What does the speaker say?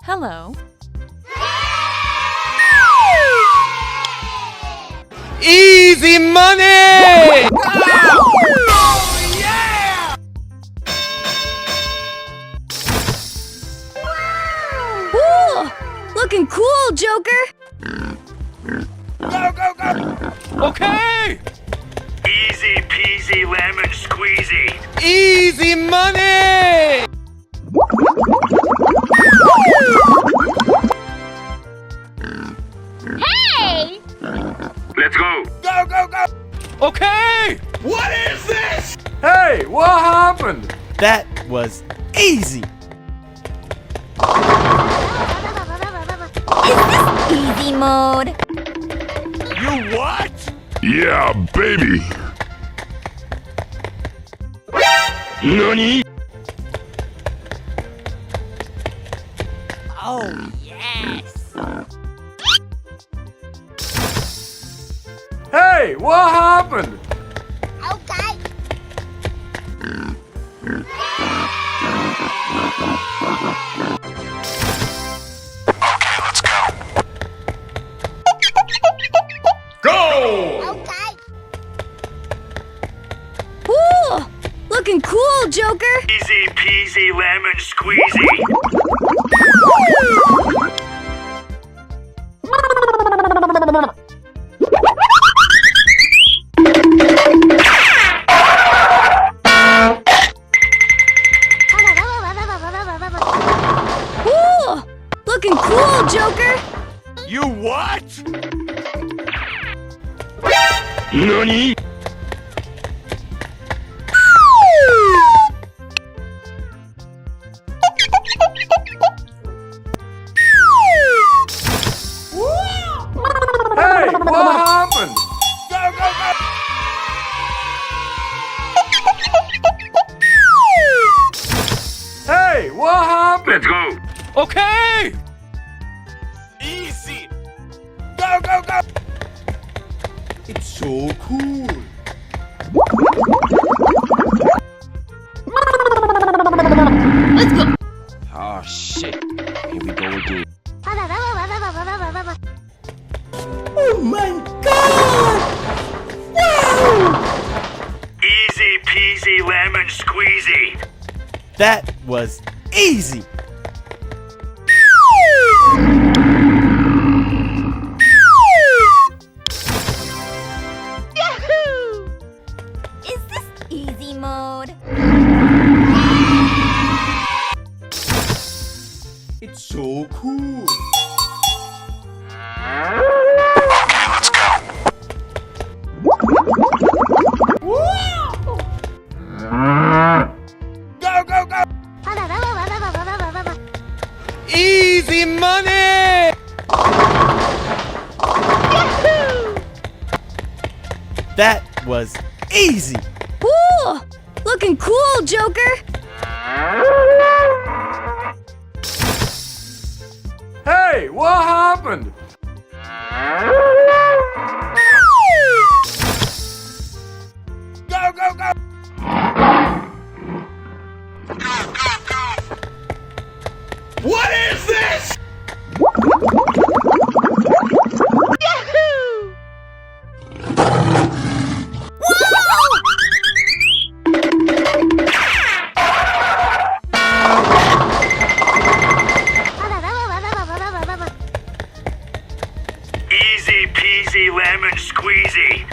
Hello. Easy money! Oh, yeah! Whoa! Looking cool, Joker! Go, go, go! Okay! Easy peasy lemon squeezy. Easy money! Hey! Let's go. Go, go, go! Okay! What is this? Hey, what happened? That was easy. Is this easy mode? You what? Yeah, baby. Nani? Oh, yes! Hey, what happened? Okay. Go! Okay. Whoa! Looking cool, Joker! Easy peasy lemon squeezy. Whoa! Looking cool, Joker! You what? Nani? Hey, what happened? Go, go, go! Hey, what happened? Let's go. Okay! Easy! Go, go, go! It's so cool. Let's go! Oh shit. Here we go again. Oh my god! Easy peasy lemon squeezy. That was easy. Yahoo! Is this easy mode? It's so cool. Go, go, go! Easy money! That was easy. Whoa! Looking cool, Joker! Hey, what happened? Go, go, go! What is this? Yahoo! Easy peasy lemon squeezy.